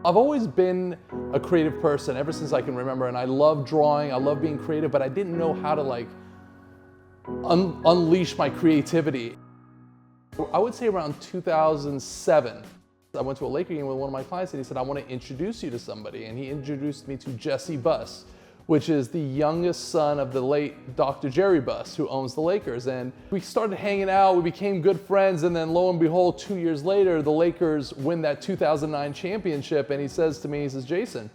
I've always been a creative person ever since I can remember, and I love drawing, I love being creative, but I didn't know how to like unleash my creativity. I would say around 2007, I went to a Laker game with one of my clients and he said, I want to introduce you to somebody. And he introduced me to Jesse Buss, which is the youngest son of the late Dr. Jerry Buss, who owns the Lakers. And we started hanging out, we became good friends, and then lo and behold, 2 years later, the Lakers win that 2009 championship, and he says to me, he says, Jason,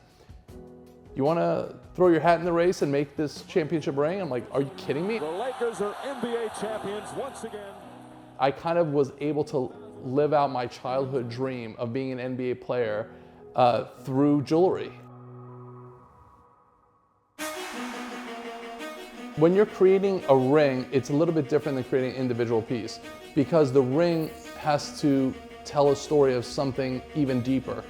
you want to throw your hat in the race and make this championship ring? I'm like, are you kidding me? The Lakers are NBA champions once again. I kind of was able to live out my childhood dream of being an NBA player through jewelry. When you're creating a ring, it's a little bit different than creating an individual piece because the ring has to tell a story of something even deeper.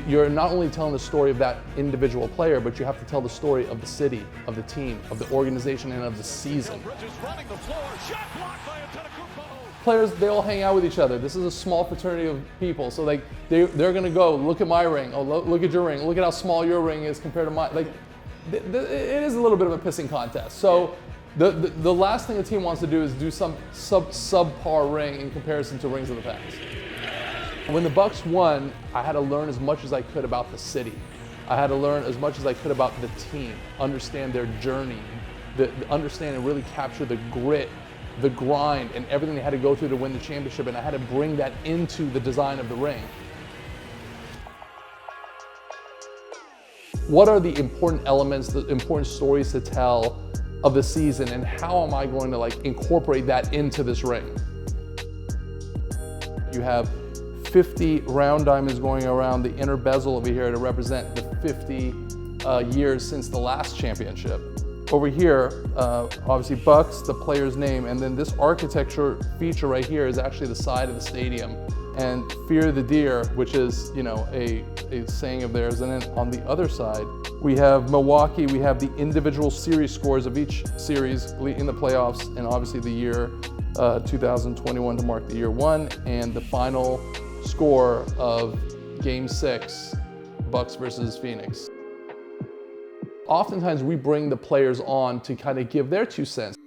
You're not only telling the story of that individual player, but you have to tell the story of the city, of the team, of the organization, and of the season. Players, they all hang out with each other. This is a small fraternity of people, so like they're gonna go, look at my ring, oh look at your ring, look at how small your ring is compared to mine. Like, it is a little bit of a pissing contest. So the last thing a team wants to do is do some subpar ring in comparison to rings of the past. When the Bucks won, I had to learn as much as I could about the city. I had to learn as much as I could about the team, understand their journey, understand and really capture the grit, the grind, and everything they had to go through to win the championship, and I had to bring that into the design of the ring. What are the important elements, the important stories to tell of the season, and how am I going to like incorporate that into this ring? You have 50 round diamonds going around the inner bezel over here to represent the 50 years since the last championship. Over here, obviously Bucks, the player's name, and then this architecture feature right here is actually the side of the stadium. And Fear the Deer, which is, you know, a saying of theirs. And then on the other side, we have Milwaukee, we have the individual series scores of each series in the playoffs, and obviously the year 2021 to mark the year one, and the final score of Game 6, Bucks versus Phoenix. Oftentimes we bring the players on to kind of give their 2 cents.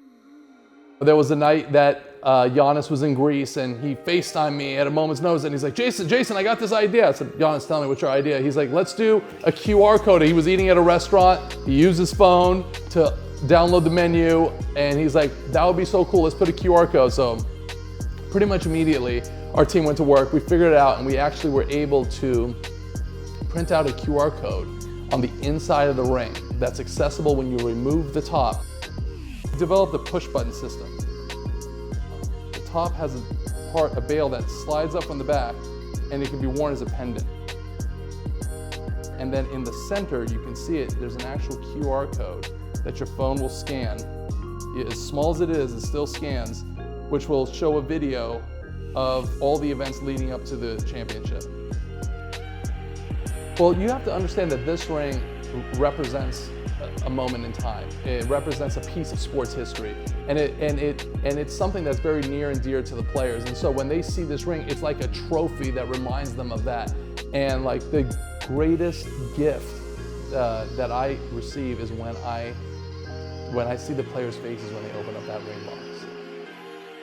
There was a night that Giannis was in Greece and he FaceTimed me at a moment's notice and he's like, Jason, I got this idea. I said, Giannis, tell me what's your idea. He's like, let's do a QR code. He was eating at a restaurant. He used his phone to download the menu and he's like, that would be so cool. Let's put a QR code. So pretty much immediately our team went to work. We figured it out and we actually were able to print out a QR code on the inside of the ring that's accessible when you remove the top. We developed a push button system. The top has a bail that slides up on the back and it can be worn as a pendant. And then in the center, you can see it, there's an actual QR code that your phone will scan. As small as it is, it still scans, which will show a video of all the events leading up to the championship. Well, you have to understand that this ring represents a moment in time. It represents a piece of sports history, and it's something that's very near and dear to the players. And so when they see this ring, it's like a trophy that reminds them of that. And like the greatest gift that I receive is when I see the players' faces when they open up that ring box.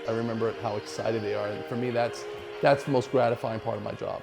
I remember how excited they are, and for me, that's the most gratifying part of my job.